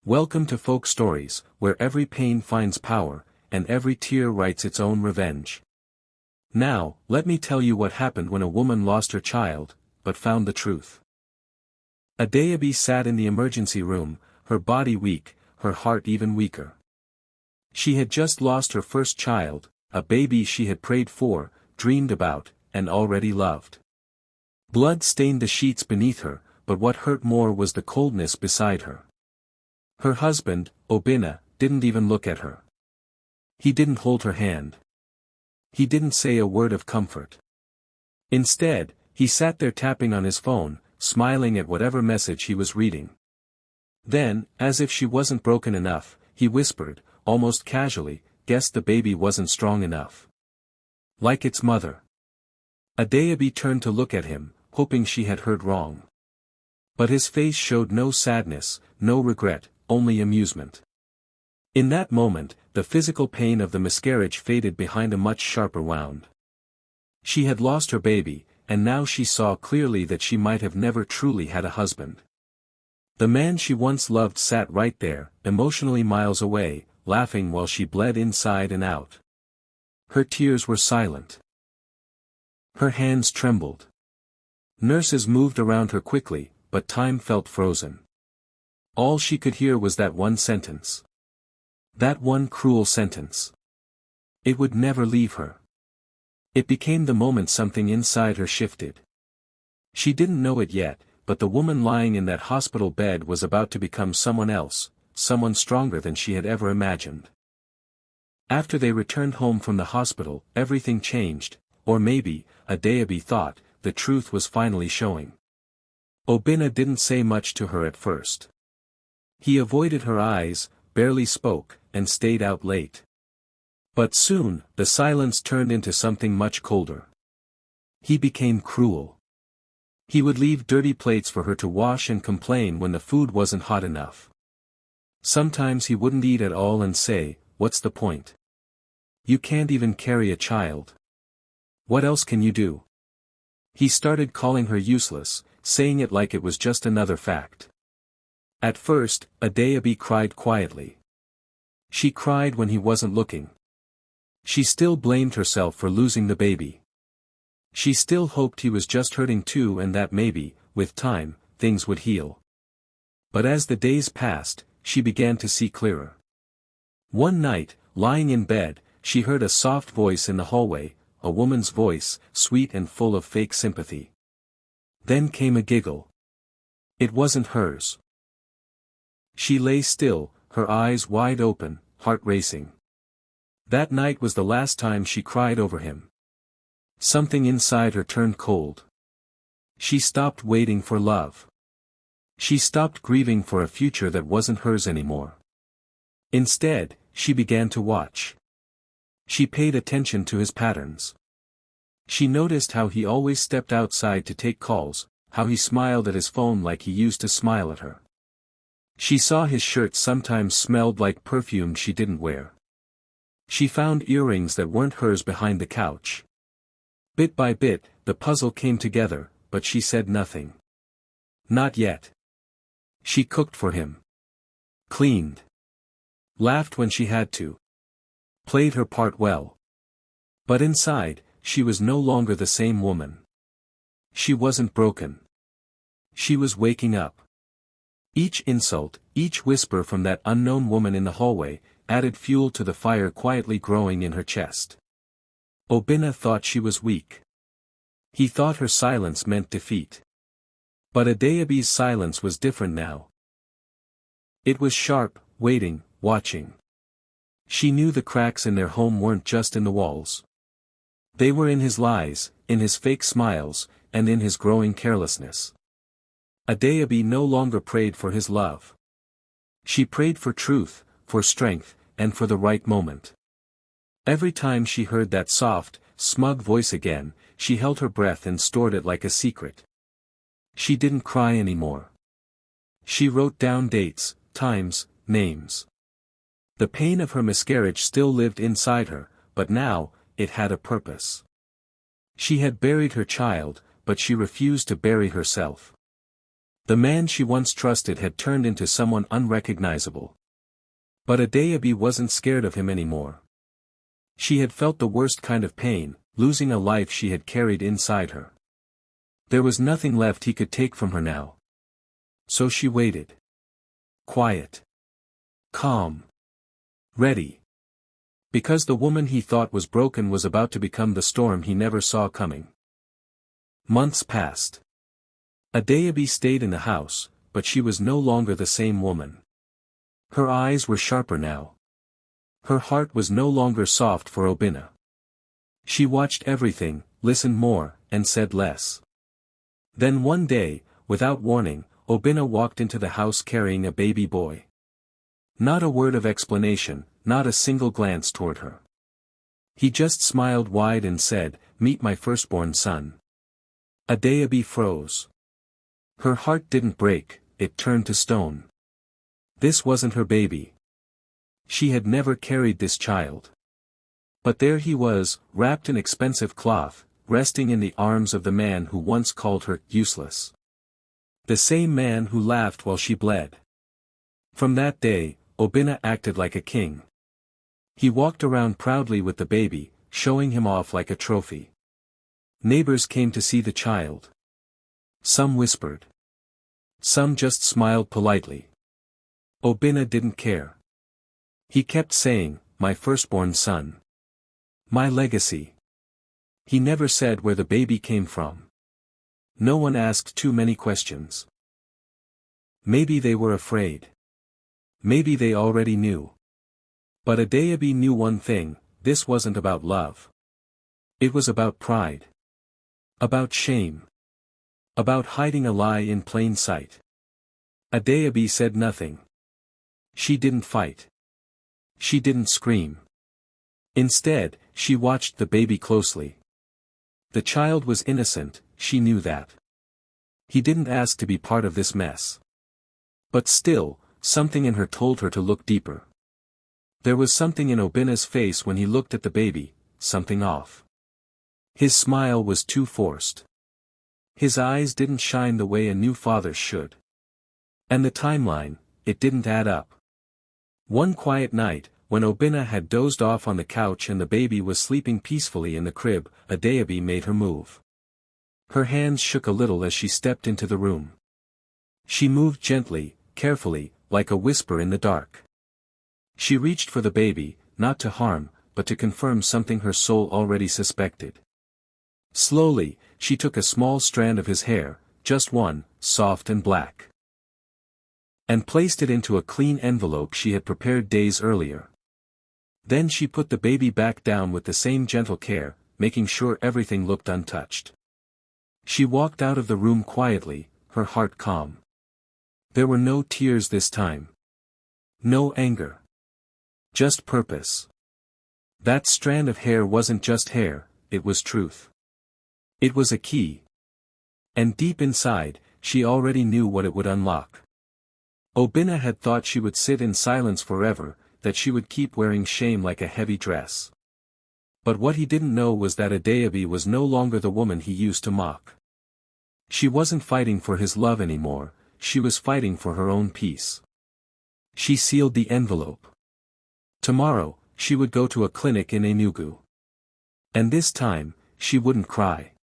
Welcome to Folk Stories, where every pain finds power, and every tear writes its own revenge. Now, let me tell you what happened when a woman lost her child, but found the truth. Reby sat in the emergency room, her body weak, her heart even weaker. She had just lost her first child, a baby she had prayed for, dreamed about, and already loved. Blood stained the sheets beneath her, but what hurt more was the coldness beside her. Her husband, Obinna, didn't even look at her. He didn't hold her hand. He didn't say a word of comfort. Instead, he sat there tapping on his phone, smiling at whatever message he was reading. Then, as if she wasn't broken enough, he whispered, almost casually, "Guess the baby wasn't strong enough. Like its mother." Reby turned to look at him, hoping she had heard wrong. But his face showed no sadness, no regret, only amusement. In that moment, the physical pain of the miscarriage faded behind a much sharper wound. She had lost her baby, and now she saw clearly that she might have never truly had a husband. The man she once loved sat right there, emotionally miles away, laughing while she bled inside and out. Her tears were silent. Her hands trembled. Nurses moved around her quickly, but time felt frozen. All she could hear was that one sentence. That one cruel sentence. It would never leave her. It became the moment something inside her shifted. She didn't know it yet, but the woman lying in that hospital bed was about to become someone else, someone stronger than she had ever imagined. After they returned home from the hospital, everything changed, or maybe, Reby thought, the truth was finally showing. Obinna didn't say much to her at first. He avoided her eyes, barely spoke, and stayed out late. But soon, the silence turned into something much colder. He became cruel. He would leave dirty plates for her to wash and complain when the food wasn't hot enough. Sometimes he wouldn't eat at all and say, "What's the point? You can't even carry a child. What else can you do?" He started calling her useless, saying it like it was just another fact. At first, Reby cried quietly. She cried when he wasn't looking. She still blamed herself for losing the baby. She still hoped he was just hurting too and that maybe, with time, things would heal. But as the days passed, she began to see clearer. One night, lying in bed, she heard a soft voice in the hallway, a woman's voice, sweet and full of fake sympathy. Then came a giggle. It wasn't hers. She lay still, her eyes wide open, heart racing. That night was the last time she cried over him. Something inside her turned cold. She stopped waiting for love. She stopped grieving for a future that wasn't hers anymore. Instead, she began to watch. She paid attention to his patterns. She noticed how he always stepped outside to take calls, how he smiled at his phone like he used to smile at her. She saw his shirt sometimes smelled like perfume she didn't wear. She found earrings that weren't hers behind the couch. Bit by bit, the puzzle came together, but she said nothing. Not yet. She cooked for him. Cleaned. Laughed when she had to. Played her part well. But inside, she was no longer the same woman. She wasn't broken. She was waking up. Each insult, each whisper from that unknown woman in the hallway, added fuel to the fire quietly growing in her chest. Obinna thought she was weak. He thought her silence meant defeat. But Reby's silence was different now. It was sharp, waiting, watching. She knew the cracks in their home weren't just in the walls. They were in his lies, in his fake smiles, and in his growing carelessness. Reby no longer prayed for his love. She prayed for truth, for strength, and for the right moment. Every time she heard that soft, smug voice again, she held her breath and stored it like a secret. She didn't cry anymore. She wrote down dates, times, names. The pain of her miscarriage still lived inside her, but now, it had a purpose. She had buried her child, but she refused to bury herself. The man she once trusted had turned into someone unrecognizable. But Reby wasn't scared of him anymore. She had felt the worst kind of pain, losing a life she had carried inside her. There was nothing left he could take from her now. So she waited. Quiet. Calm. Ready. Because the woman he thought was broken was about to become the storm he never saw coming. Months passed. Reby stayed in the house, but she was no longer the same woman. Her eyes were sharper now. Her heart was no longer soft for Reby. She watched everything, listened more, and said less. Then one day, without warning, Reby walked into the house carrying a baby boy. Not a word of explanation, not a single glance toward her. He just smiled wide and said, "Meet my firstborn son." Reby froze. Her heart didn't break, it turned to stone. This wasn't her baby. She had never carried this child. But there he was, wrapped in expensive cloth, resting in the arms of the man who once called her useless. The same man who laughed while she bled. From that day, Reby acted like a king. He walked around proudly with the baby, showing him off like a trophy. Neighbors came to see the child. Some whispered. Some just smiled politely. Reby didn't care. He kept saying, "My firstborn son. My legacy." He never said where the baby came from. No one asked too many questions. Maybe they were afraid. Maybe they already knew. But Reby knew one thing, this wasn't about love. It was about pride. About shame. About hiding a lie in plain sight. Reby said nothing. She didn't fight. She didn't scream. Instead, she watched the baby closely. The child was innocent, she knew that. He didn't ask to be part of this mess. But still, something in her told her to look deeper. There was something in Reby's face when he looked at the baby, something off. His smile was too forced. His eyes didn't shine the way a new father's should. And the timeline, it didn't add up. One quiet night, when Reby had dozed off on the couch and the baby was sleeping peacefully in the crib, Reby made her move. Her hands shook a little as she stepped into the room. She moved gently, carefully, like a whisper in the dark. She reached for the baby, not to harm, but to confirm something her soul already suspected. Slowly, she took a small strand of his hair, just one, soft and black, and placed it into a clean envelope she had prepared days earlier. Then she put the baby back down with the same gentle care, making sure everything looked untouched. She walked out of the room quietly, her heart calm. There were no tears this time. No anger. Just purpose. That strand of hair wasn't just hair, it was truth. It was a key. And deep inside, she already knew what it would unlock. Reby had thought she would sit in silence forever, that she would keep wearing shame like a heavy dress. But what he didn't know was that Reby was no longer the woman he used to mock. She wasn't fighting for his love anymore, she was fighting for her own peace. She sealed the envelope. Tomorrow, she would go to a clinic in Enugu. And this time, she wouldn't cry.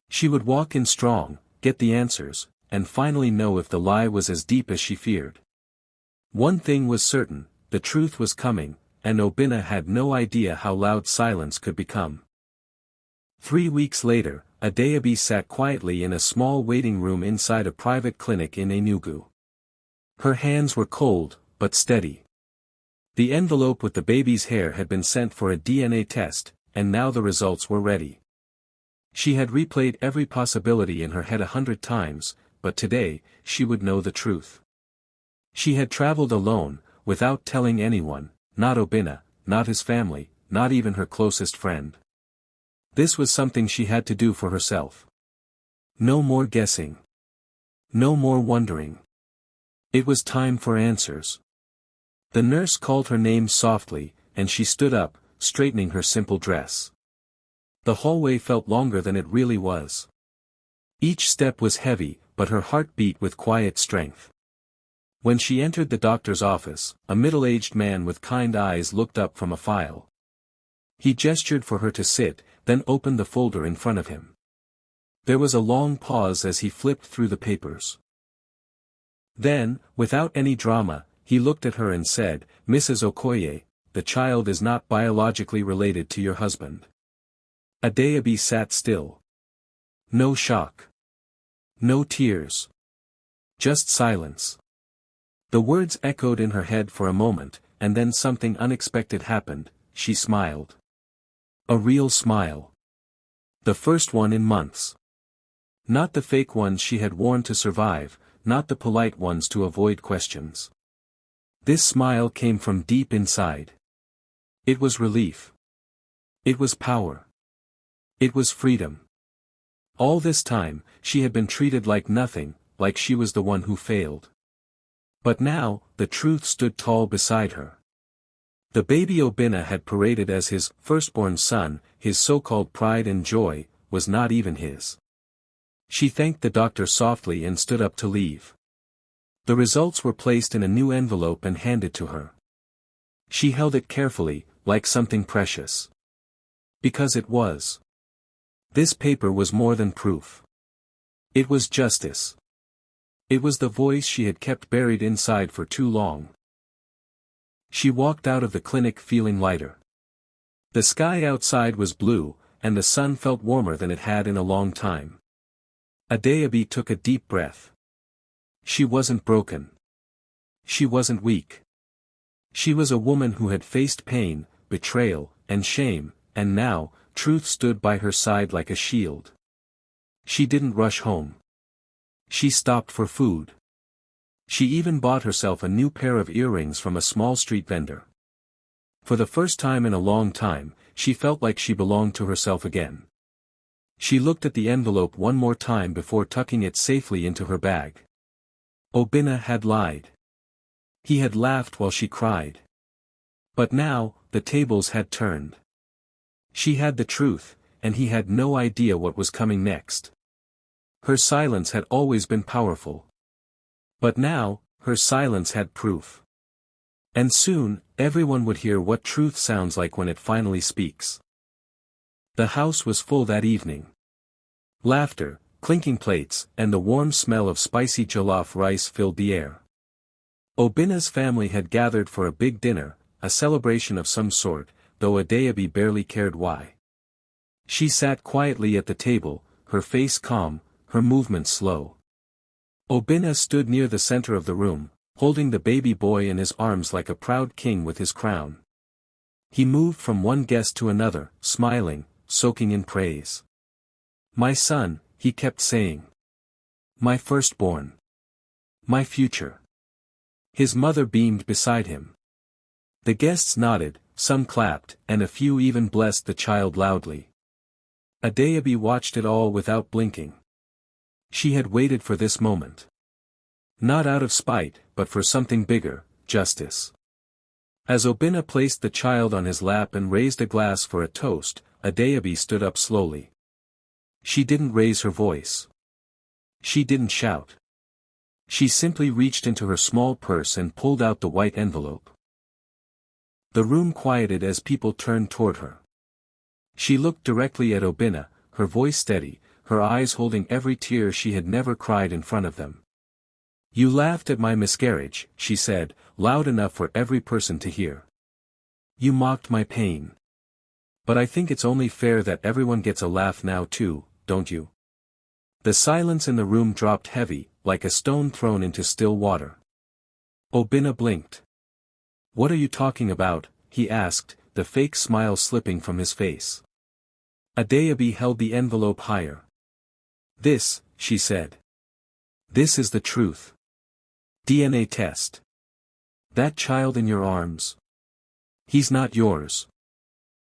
She would walk in strong, get the answers, and finally know if the lie was as deep as she feared. One thing was certain, the truth was coming, and Reby had no idea how loud silence could become. 3 weeks later, Reby sat quietly in a small waiting room inside a private clinic in Enugu. Her hands were cold, but steady. The envelope with the baby's hair had been sent for a DNA test, and now the results were ready. She had replayed every possibility in her head 100 times, but today, she would know the truth. She had traveled alone, without telling anyone, not Reby, not his family, not even her closest friend. This was something she had to do for herself. No more guessing. No more wondering. It was time for answers. The nurse called her name softly, and she stood up, straightening her simple dress. The hallway felt longer than it really was. Each step was heavy, but her heart beat with quiet strength. When she entered the doctor's office, a middle-aged man with kind eyes looked up from a file. He gestured for her to sit, then opened the folder in front of him. There was a long pause as he flipped through the papers. Then, without any drama, he looked at her and said, "Mrs. Okoye, the child is not biologically related to your husband." Adeobi sat still. No shock. No tears. Just silence. The words echoed in her head for a moment, and then something unexpected happened. She smiled. A real smile. The first one in months. Not the fake ones she had worn to survive, not the polite ones to avoid questions. This smile came from deep inside. It was relief. It was power. It was freedom. All this time, she had been treated like nothing, like she was the one who failed. But now, the truth stood tall beside her. The baby Obinna had paraded as his firstborn son, his so-called pride and joy, was not even his. She thanked the doctor softly and stood up to leave. The results were placed in a new envelope and handed to her. She held it carefully, like something precious. Because it was. This paper was more than proof. It was justice. It was the voice she had kept buried inside for too long. She walked out of the clinic feeling lighter. The sky outside was blue, and the sun felt warmer than it had in a long time. Adeobi took a deep breath. She wasn't broken. She wasn't weak. She was a woman who had faced pain, betrayal, and shame, and now, truth stood by her side like a shield. She didn't rush home. She stopped for food. She even bought herself a new pair of earrings from a small street vendor. For the first time in a long time, she felt like she belonged to herself again. She looked at the envelope one more time before tucking it safely into her bag. Obinna had lied. He had laughed while she cried. But now, the tables had turned. She had the truth, and he had no idea what was coming next. Her silence had always been powerful. But now, her silence had proof. And soon, everyone would hear what truth sounds like when it finally speaks. The house was full that evening. Laughter, clinking plates, and the warm smell of spicy jollof rice filled the air. Obinna's family had gathered for a big dinner, a celebration of some sort, though Adeobi barely cared why. She sat quietly at the table, her face calm, her movements slow. Obinna stood near the center of the room, holding the baby boy in his arms like a proud king with his crown. He moved from one guest to another, smiling, soaking in praise. "My son," he kept saying. "My firstborn. My future." His mother beamed beside him. The guests nodded, some clapped, and a few even blessed the child loudly. Adeobi watched it all without blinking. She had waited for this moment. Not out of spite, but for something bigger, justice. As Obinna placed the child on his lap and raised a glass for a toast, Adeobi stood up slowly. She didn't raise her voice. She didn't shout. She simply reached into her small purse and pulled out the white envelope. The room quieted as people turned toward her. She looked directly at Obinna, her voice steady, her eyes holding every tear she had never cried in front of them. "You laughed at my miscarriage," she said, loud enough for every person to hear. "You mocked my pain. But I think it's only fair that everyone gets a laugh now too, don't you?" The silence in the room dropped heavy, like a stone thrown into still water. Obinna blinked. "What are you talking about?" he asked, the fake smile slipping from his face. Adeobi held the envelope higher. "This," she said. "This is the truth. DNA test. That child in your arms. He's not yours."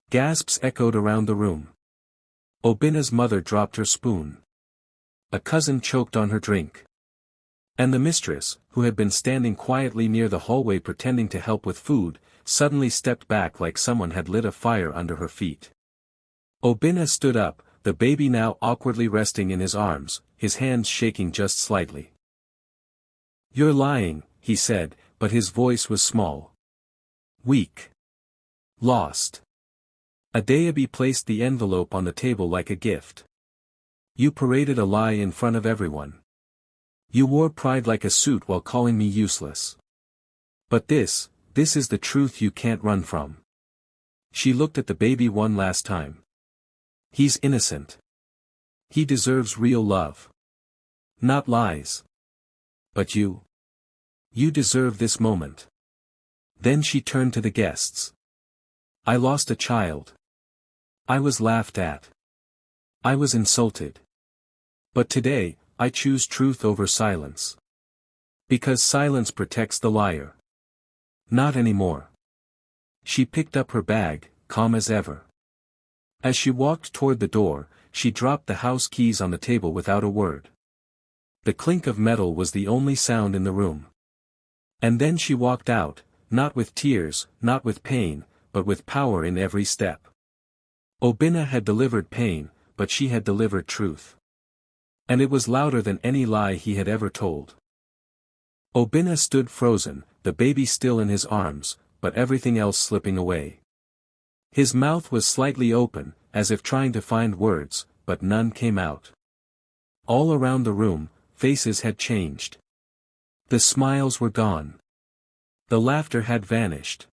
Gasps echoed around the room. Obinna's mother dropped her spoon. A cousin choked on her drink. And the mistress, who had been standing quietly near the hallway pretending to help with food, suddenly stepped back like someone had lit a fire under her feet. Obinna stood up, the baby now awkwardly resting in his arms, his hands shaking just slightly. "You're lying," he said, but his voice was small. "Weak. Lost." Reby placed the envelope on the table like a gift. "You paraded a lie in front of everyone. You wore pride like a suit while calling me useless. But this is the truth you can't run from." She looked at the baby one last time. "He's innocent. He deserves real love. Not lies. But you deserve this moment." Then she turned to the guests. "I lost a child. I was laughed at. I was insulted. But today, I choose truth over silence. Because silence protects the liar. Not anymore." She picked up her bag, calm as ever. As she walked toward the door, she dropped the house keys on the table without a word. The clink of metal was the only sound in the room. And then she walked out, not with tears, not with pain, but with power in every step. Obinna had delivered pain, but she had delivered truth. And it was louder than any lie he had ever told. Obinna stood frozen, the baby still in his arms, but everything else slipping away. His mouth was slightly open, as if trying to find words, but none came out. All around the room, faces had changed. The smiles were gone. The laughter had vanished.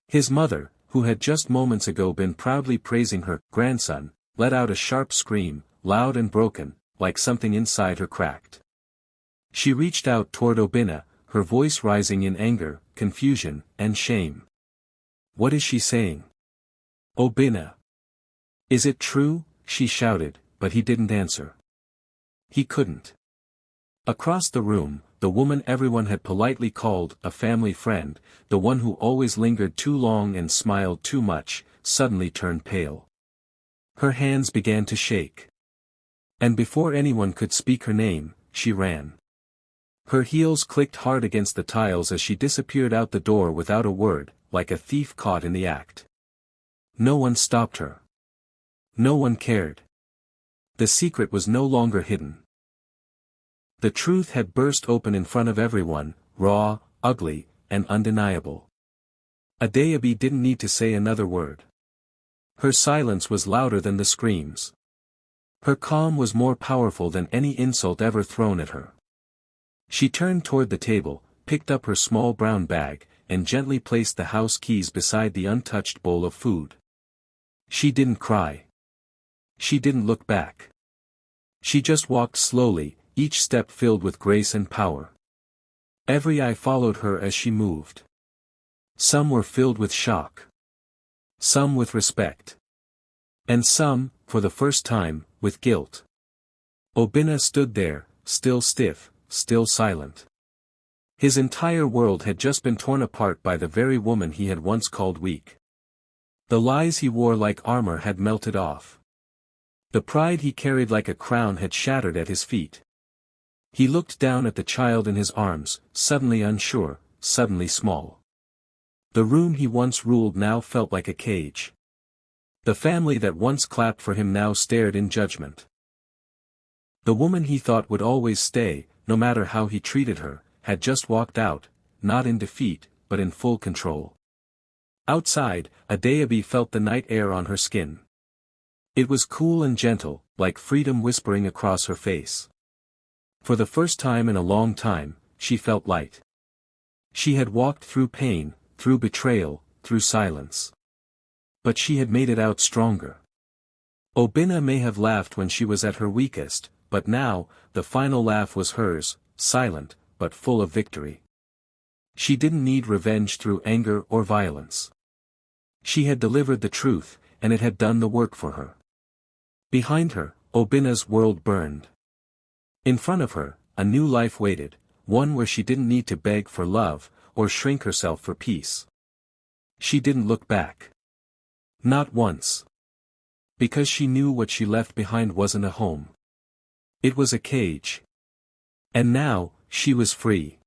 His mother, who had just moments ago been proudly praising her grandson, let out a sharp scream, loud and broken, like something inside her cracked. She reached out toward Obinna, her voice rising in anger, confusion, and shame. "What is she saying? Obinna. Is it true?" she shouted, but he didn't answer. He couldn't. Across the room, the woman everyone had politely called a family friend, the one who always lingered too long and smiled too much, suddenly turned pale. Her hands began to shake. And before anyone could speak her name, she ran. Her heels clicked hard against the tiles as she disappeared out the door without a word, like a thief caught in the act. No one stopped her. No one cared. The secret was no longer hidden. The truth had burst open in front of everyone, raw, ugly, and undeniable. Reby didn't need to say another word. Her silence was louder than the screams. Her calm was more powerful than any insult ever thrown at her. She turned toward the table, picked up her small brown bag, and gently placed the house keys beside the untouched bowl of food. She didn't cry. She didn't look back. She just walked slowly, each step filled with grace and power. Every eye followed her as she moved. Some were filled with shock. Some with respect. And some, for the first time, with guilt. Obinna stood there, still stiff, still silent. His entire world had just been torn apart by the very woman he had once called weak. The lies he wore like armor had melted off. The pride he carried like a crown had shattered at his feet. He looked down at the child in his arms, suddenly unsure, suddenly small. The room he once ruled now felt like a cage. The family that once clapped for him now stared in judgment. The woman he thought would always stay, no matter how he treated her, had just walked out, not in defeat, but in full control. Outside, Reby felt the night air on her skin. It was cool and gentle, like freedom whispering across her face. For the first time in a long time, she felt light. She had walked through pain, through betrayal, through silence. But she had made it out stronger. Obinna may have laughed when she was at her weakest, but now, the final laugh was hers, silent, but full of victory. She didn't need revenge through anger or violence. She had delivered the truth, and it had done the work for her. Behind her, Obinna's world burned. In front of her, a new life waited, one where she didn't need to beg for love, or shrink herself for peace. She didn't look back. Not once. Because she knew what she left behind wasn't a home. It was a cage. And now, she was free.